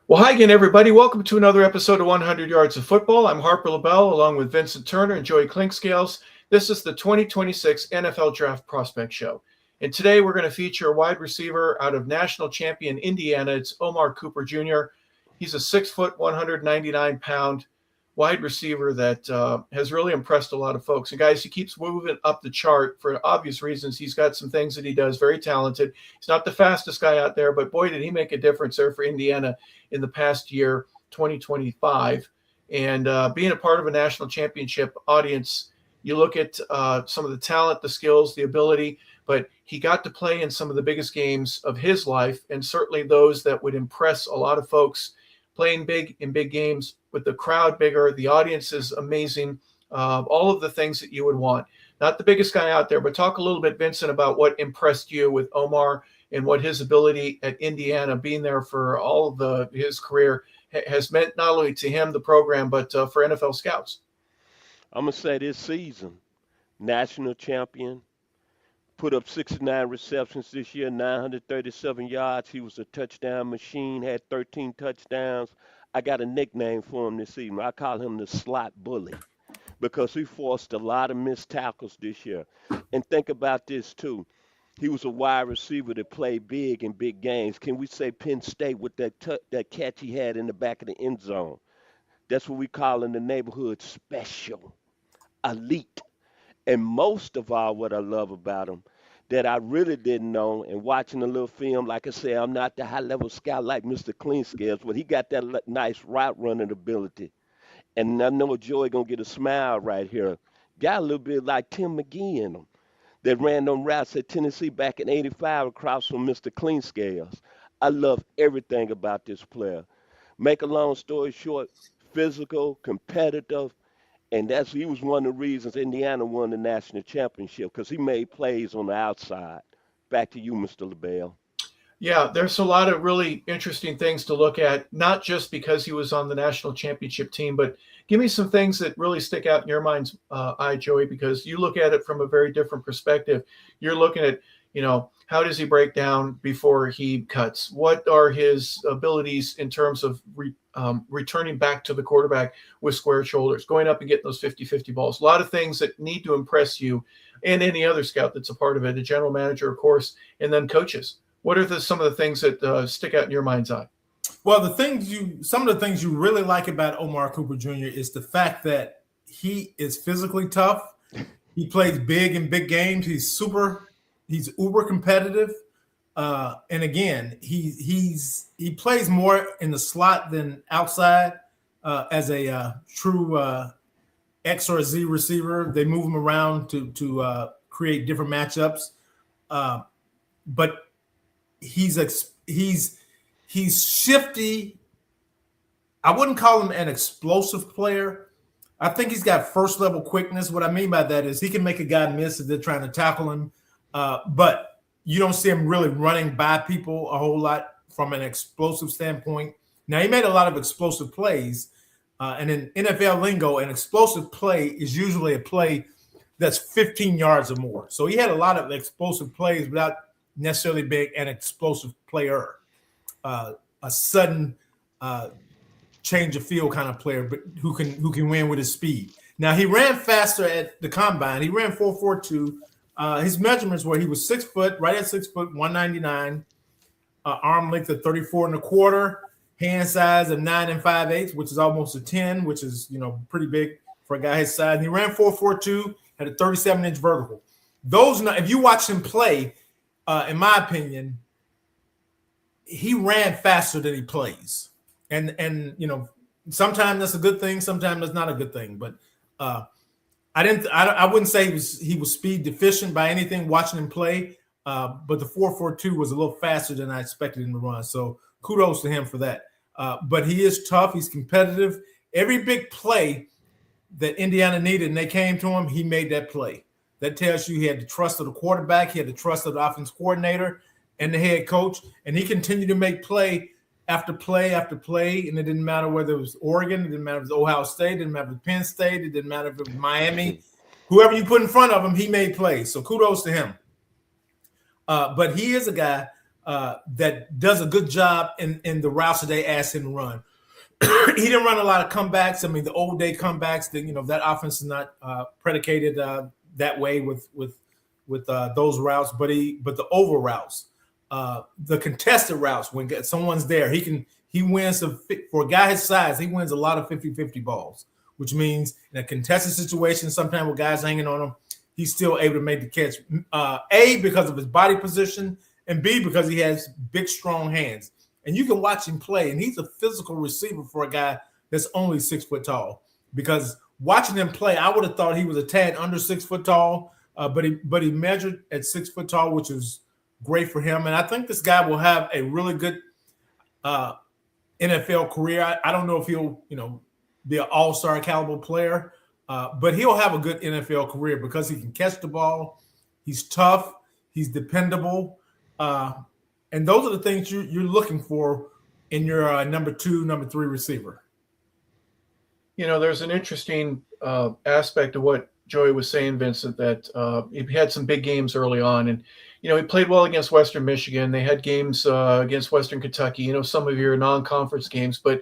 Well, hi again, everybody. Welcome to another episode of 100 Yards of Football. I'm Harper LeBel, along with Vincent Turner and Joey Clinkscales. This is the 2026 NFL Draft Prospect Show. And today we're going to feature a wide receiver out of national champion Indiana. It's Omar Cooper Jr. He's a 6 foot, 199-pound wide receiver that has really impressed a lot of folks. And guys, he keeps moving up the chart for obvious reasons. He's got some things that he does, very talented. He's not the fastest guy out there, but boy, did he make a difference there for Indiana in the past year, 2025. And being a part of a national championship audience, you look at some of the talent, the skills, the ability, but he got to play in some of the biggest games of his life, and certainly those that would impress a lot of folks. Playing big in big games with the crowd bigger, the audience is amazing, all of the things that you would want. Not the biggest guy out there, but talk a little bit, Vincent, about what impressed you with Omar and what his ability at Indiana, being there for all of his career, has meant not only to him, the program, but for NFL scouts. I'm going to say this season, national champion, put up 69 receptions this year, 937 yards. He was a touchdown machine, had 13 touchdowns. I got a nickname for him this season. I call him the slot bully because he forced a lot of missed tackles this year. And think about this, too. He was a wide receiver that played big in big games. Can we say Penn State with that catch he had in the back of the end zone? That's what we call in the neighborhood special, elite. And most of all, what I love about him that I really didn't know, and watching a little film, like I said, I'm not the high-level scout like Mr. Clinkscales, but he got that nice route running ability. And I know Joey going to get a smile right here. Got a little bit like Tim McGee in him that ran them routes at Tennessee back in '85 across from Mr. Clinkscales. I love everything about this player. Make a long story short, physical, competitive, and he was one of the reasons Indiana won the national championship because he made plays on the outside. Back to you, Mr. LeBel. Yeah, there's a lot of really interesting things to look at, not just because he was on the national championship team, but give me some things that really stick out in your mind's eye, Joey, because you look at it from a very different perspective. You're looking at, how does he break down before he cuts? What are his abilities in terms of returning back to the quarterback with square shoulders, going up and getting those 50-50 balls? A lot of things that need to impress you and any other scout that's a part of it, a general manager, of course, and then coaches. What are some of the things that stick out in your mind's eye? Well, some of the things you really like about Omar Cooper Jr. is the fact that he is physically tough. He plays big in big games. He's uber competitive. And again, he plays more in the slot than outside as a true X or a Z receiver. They move him around to create different matchups. But he's shifty. I wouldn't call him an explosive player. I think he's got first level quickness. What I mean by that is he can make a guy miss if they're trying to tackle him. But you don't see him really running by people a whole lot from an explosive standpoint. Now, he made a lot of explosive plays. And in NFL lingo, an explosive play is usually a play that's 15 yards or more. So he had a lot of explosive plays without necessarily being an explosive player, a sudden change of field kind of player, but who can win with his speed. Now, he ran faster at the combine. He ran 4.42. His measurements were he was 6 foot, right at 6 foot, 199, arm length of 34 and a quarter, hand size of 9 5/8, which is almost a 10, which is pretty big for a guy his size. And he ran 4.42, had a 37-inch vertical. Those, if you watch him play, in my opinion, he ran faster than he plays, and sometimes that's a good thing, sometimes that's not a good thing. But I wouldn't say he was speed deficient by anything watching him play, but the 4.42 was a little faster than I expected him to run. So kudos to him for that. But he is tough. He's competitive. Every big play that Indiana needed and they came to him, he made that play. That tells you he had the trust of the quarterback, he had the trust of the offense coordinator and the head coach, and he continued to make play after play after play, and it didn't matter whether it was Oregon, it didn't matter if it was Ohio State, it didn't matter if it was Penn State, it didn't matter if it was Miami. Whoever you put in front of him, he made plays. So kudos to him. But he is a guy that does a good job in the routes that they ask him to run. He didn't run a lot of comebacks. I mean, the old day comebacks, that offense is not predicated that way with those routes, but the over routes, the contested routes, when someone's there, he wins for a guy his size, he wins a lot of 50-50 balls, which means in a contested situation, sometimes with guys hanging on him, he's still able to make the catch. A, because of his body position, and B, because he has big, strong hands. And you can watch him play, and he's a physical receiver for a guy that's only 6 foot tall. Because watching him play, I would have thought he was a tad under 6 foot tall, but he measured at 6 foot tall, which is great for him. And I think this guy will have a really good NFL career. I don't know if he'll be an all-star caliber player, but he'll have a good NFL career because he can catch the ball. He's tough. He's dependable. And those are the things you're looking for in your number 2, number 3 receiver. There's an interesting aspect of what Joey was saying, Vincent, that he had some big games early on. And, he played well against Western Michigan. They had games against Western Kentucky, some of your non-conference games. But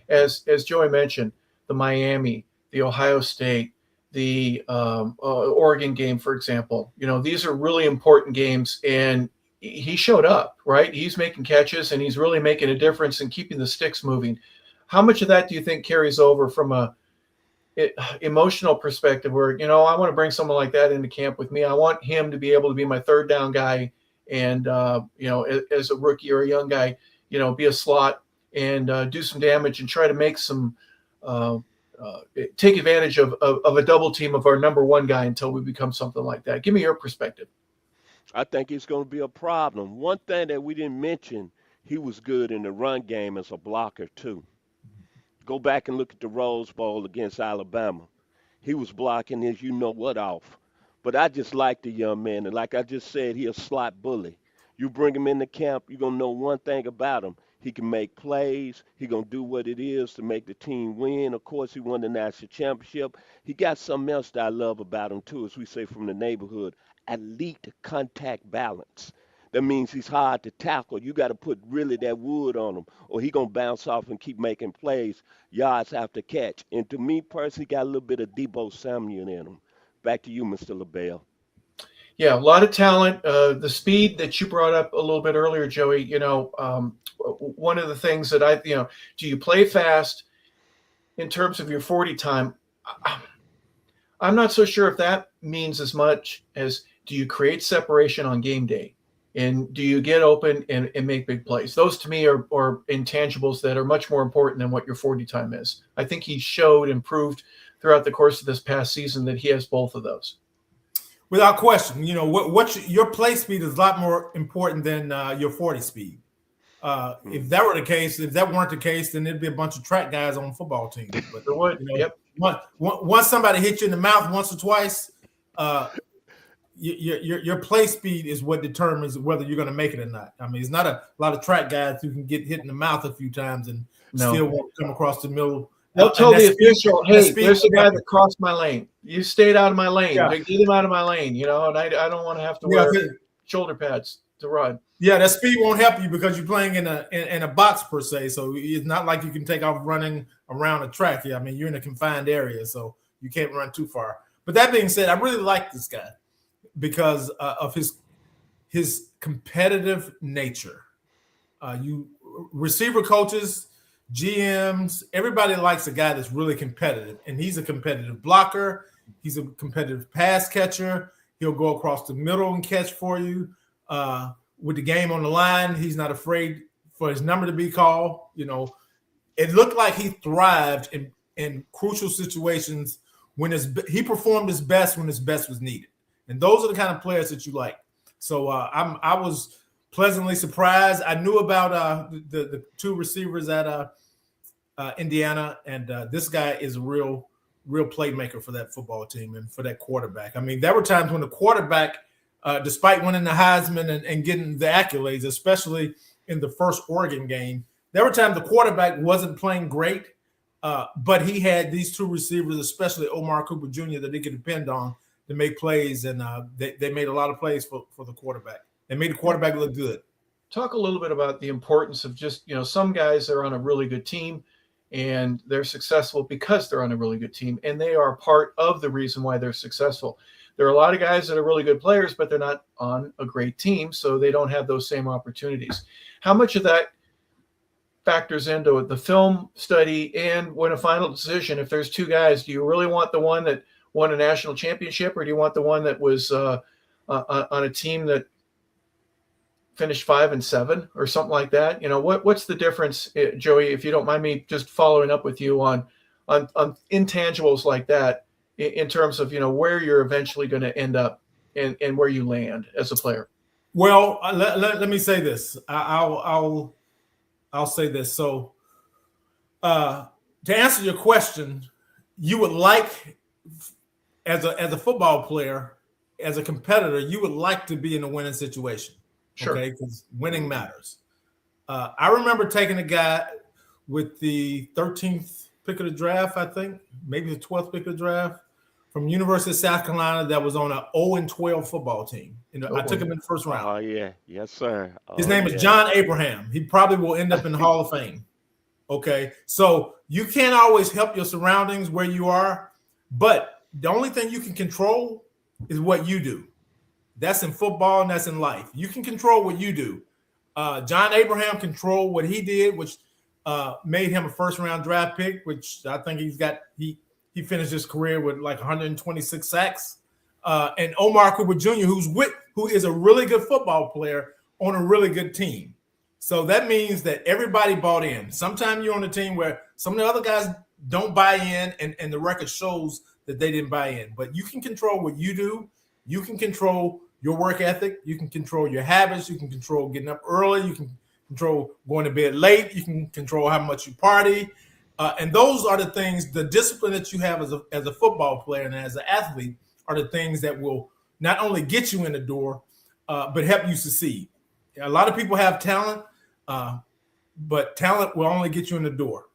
as Joey mentioned, the Miami, the Ohio State, the Oregon game, for example, these are really important games. And he showed up, right? He's making catches, and he's really making a difference in keeping the sticks moving. How much of that do you think carries over from a emotional perspective where, I want to bring someone like that into camp with me. I want him to be able to be my third down guy and, as a rookie or a young guy, be a slot and do some damage and try to make some take advantage of a double team of our number 1 guy until we become something like that. Give me your perspective. I think it's going to be a problem. One thing that we didn't mention, he was good in the run game as a blocker too. Go back and look at the Rose Bowl against Alabama. He was blocking his you-know-what off. But I just like the young man. And like I just said, he a slot bully. You bring him into camp, you're going to know one thing about him. He can make plays. He going to do what it is to make the team win. Of course, he won the national championship. He got something else that I love about him too, as we say from the neighborhood. Elite contact balance. That means he's hard to tackle. You got to put really that wood on him, or he going to bounce off and keep making plays, yards after catch. And to me personally, got a little bit of Debo Samuel in him. Back to you, Mr. LeBel. Yeah, a lot of talent. The speed that you brought up a little bit earlier, Joey, one of the things that do you play fast in terms of your 40 time? I'm not so sure if that means as much as do you create separation on game day? And do you get open and make big plays? Those to me are intangibles that are much more important than what your 40 time is. I think he showed and proved throughout the course of this past season that he has both of those. Without question, your play speed is a lot more important than your 40 speed. If that weren't the case, then there'd be a bunch of track guys on football teams. But there would. Yep. Once somebody hits you in the mouth once or twice, your play speed is what determines whether you're going to make it or not. I mean, it's not a lot of track guys who can get hit in the mouth a few times and still won't come across the middle. They'll tell the official, hey, there's a guy that crossed my lane. You stayed out of my lane. Yeah. Get him out of my lane, and I don't want to have to wear shoulder pads to run. Yeah, that speed won't help you because you're playing in a box per se. So it's not like you can take off running around a track. Yeah, I mean, you're in a confined area, so you can't run too far. But that being said, I really like this guy because of his competitive nature. You receiver coaches, GMs, everybody likes a guy that's really competitive, and he's a competitive blocker. He's a competitive pass catcher. He'll go across the middle and catch for you. With the game on the line, he's not afraid for his number to be called. It looked like he thrived in crucial situations when he performed his best when his best was needed. And those are the kind of players that you like. So I was pleasantly surprised. I knew about the 2 receivers at Indiana, and this guy is a real playmaker for that football team and for that quarterback. I mean, there were times when the quarterback, despite winning the Heisman and getting the accolades, especially in the first Oregon game, there were times the quarterback wasn't playing great, but he had these 2 receivers, especially Omar Cooper Jr., that they could depend on to make plays, and they made a lot of plays for the quarterback. They made the quarterback look good. talk a little bit about the importance of just, some guys are on a really good team and they're successful because they're on a really good team, and they are part of the reason why they're successful. There are a lot of guys that are really good players, but they're not on a great team, so they don't have those same opportunities. How much of that factors into the film study and when a final decision, if there's two guys, do you really want the one that won a national championship, or do you want the one that was on a team that finished 5-7 or something like that? What's the difference, Joey, if you don't mind me just following up with you on intangibles like that in terms of, where you're eventually going to end up and where you land as a player? Well, let me say this. I'll say this. So to answer your question, you would like, as a football player, as a competitor, you would like to be in a winning situation. Sure. Okay, because winning matters. I remember taking a guy with the 13th pick of the draft, I think, maybe the 12th pick of the draft, from University of South Carolina that was on an 0-12 football team. I took him in the first round. Oh, yeah. Yes, sir. His name is John Abraham. He probably will end up in the Hall of Fame. Okay, so you can't always help your surroundings where you are, but the only thing you can control is what you do. That's in football and that's in life. You can control what you do. John Abraham controlled what he did, which made him a first-round draft pick, which I think he finished his career with like 126 sacks. And Omar Cooper Jr., who is a really good football player on a really good team. So that means that everybody bought in. Sometimes you're on a team where some of the other guys don't buy in, and the record shows that they didn't buy in. But you can control what you do. You can control your work ethic. You can control your habits. You can control getting up early. You can control going to bed late. You can control how much you party. And those are the things, the discipline that you have as a football player and as an athlete are the things that will not only get you in the door, but help you succeed. A lot of people have talent, but talent will only get you in the door.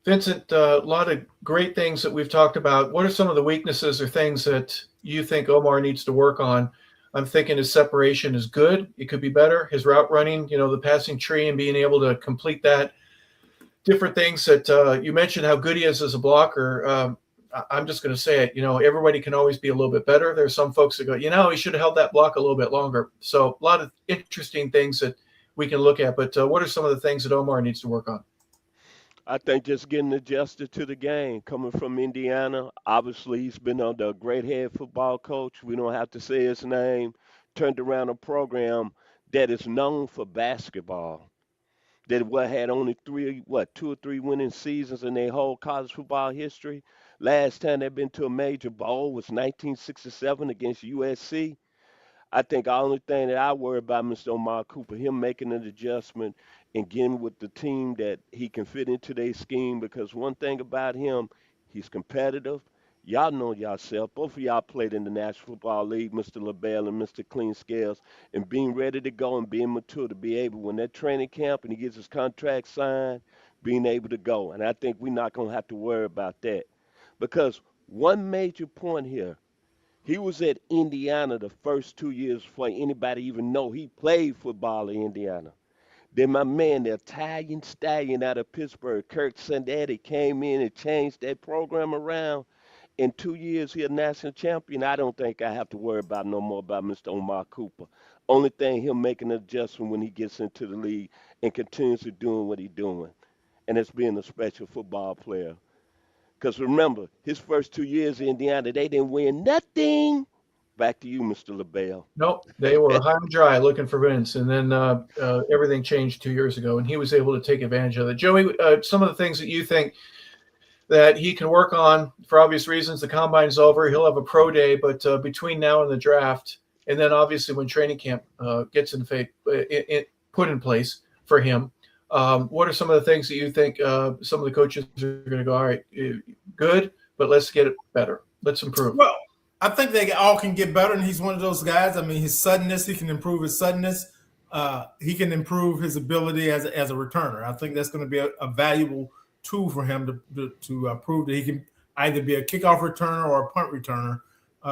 Vincent, a lot of great things that we've talked about. What are some of the weaknesses or things that you think Omar needs to work on? I'm thinking his separation is good. It could be better. His route running, the passing tree and being able to complete that. Different things that you mentioned how good he is as a blocker. I'm just going to say it. Everybody can always be a little bit better. There's some folks that go, he should have held that block a little bit longer. So a lot of interesting things that we can look at. But what are some of the things that Omar needs to work on? I think just getting adjusted to the game. Coming from Indiana, obviously he's been under a great head football coach. We don't have to say his name. Turned around a program that is known for basketball. That had only 2 or 3 winning seasons in their whole college football history. Last time they've been to a major bowl was 1967 against USC. I think the only thing that I worry about, Mr. Omar Cooper, him making an adjustment and getting with the team that he can fit into their scheme, because one thing about him, he's competitive. Y'all know yourself. Both of y'all played in the National Football League, Mr. LeBel and Mr. Clinkscales, and being ready to go and being mature to be able, when that training camp and he gets his contract signed, being able to go. And I think we're not going to have to worry about that. Because one major point here, he was at Indiana the first 2 years before anybody even know he played football in Indiana. Then my man, the Italian stallion out of Pittsburgh, Kirk Sandetti, came in and changed that program around. In 2 years, he's a national champion. I don't think I have to worry about no more about Mr. Omar Cooper. Only thing, he'll make an adjustment when he gets into the league and continues to doing what he's doing. And it's being a special football player. Because remember, his first 2 years in Indiana, they didn't win nothing. Back to you, Mr. LeBel. Nope, they were high and dry looking for Vince, and then everything changed 2 years ago, and he was able to take advantage of it. Joey, some of the things that you think that he can work on, for obvious reasons, the combine's over. He'll have a pro day, but between now and the draft, and then obviously when training camp gets put in place for him, what are some of the things that you think some of the coaches are going to go, all right, good, but let's get it better. Let's improve. Well, I think they all can get better, and he's one of those guys. I mean, his suddenness, he can improve his suddenness. He can improve his ability as a returner. I think that's going to be a valuable tool for him to prove that he can either be a kickoff returner or a punt returner,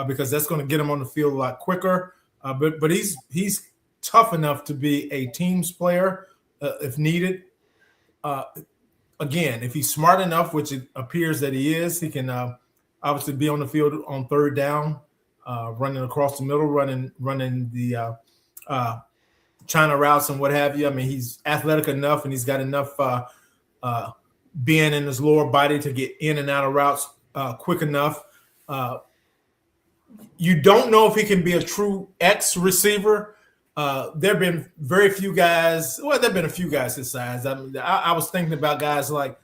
because that's going to get him on the field a lot quicker. But he's tough enough to be a teams player if needed. Again, if he's smart enough, which it appears that he is, he can obviously be on the field on third down, running across the middle, running the China routes and what have you. I mean, he's athletic enough and he's got enough being in his lower body to get in and out of routes quick enough. You don't know if he can be a true X receiver. There have been very few guys. Well, there have been a few guys his size. I was thinking about guys like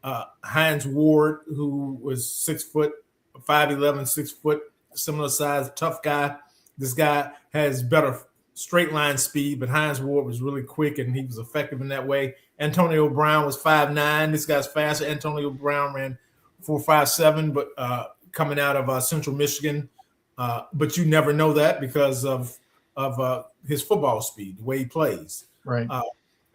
Hines Ward, who was 6 foot, 5'11", 6 foot, similar size, tough guy. This guy has better straight line speed, but Hines Ward was really quick and he was effective in that way. Antonio Brown was 5'9". This guy's faster. Antonio Brown ran 4.57, but coming out of Central Michigan. But you never know that because of his football speed, the way he plays. Right.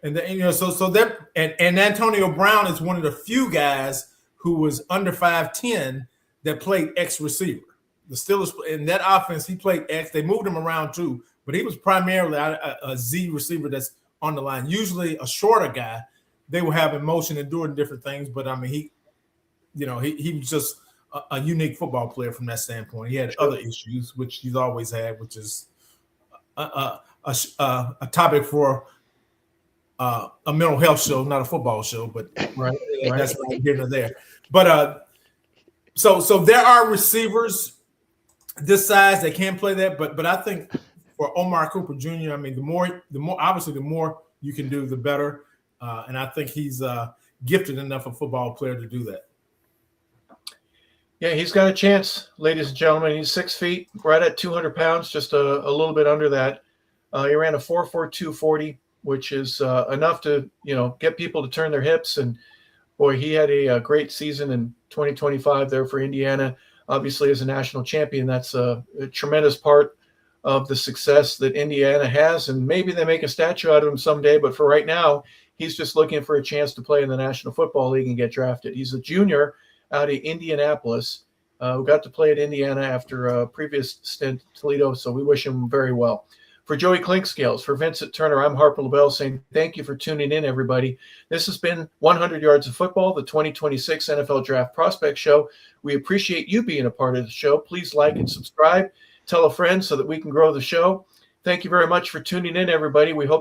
And Antonio Brown is one of the few guys who was under 5'10" that played X receiver. The Steelers in that offense, he played X. They moved him around too, but he was primarily a Z receiver that's on the line. Usually a shorter guy, they will have in motion and doing different things. But I mean, he was just a unique football player from that standpoint. He had other issues, which he's always had, which is a topic for a mental health show, not a football show, but right. That's right here and there. But so there are receivers this size that can play that, but I think for Omar Cooper Jr., I mean, the more obviously the more you can do, the better. And I think he's gifted enough a football player to do that. Yeah, he's got a chance, ladies and gentlemen. He's 6 feet, right at 200 pounds, just a little bit under that. He ran a 4.42 40, which is enough to get people to turn their hips. And boy, he had a great season in 2025 there for Indiana. Obviously, as a national champion, that's a tremendous part of the success that Indiana has. And maybe they make a statue out of him someday. But for right now, he's just looking for a chance to play in the National Football League and get drafted. He's a junior out of Indianapolis, who got to play at Indiana after a previous stint at Toledo. So we wish him very well. For Joey Clinkscales, for Vincent Turner, I'm Harper LeBel saying thank you for tuning in, everybody. This has been 100 Yards of Football, the 2026 NFL Draft Prospect Show. We appreciate you being a part of the show. Please like and subscribe. Tell a friend so that we can grow the show. Thank you very much for tuning in, everybody. We hope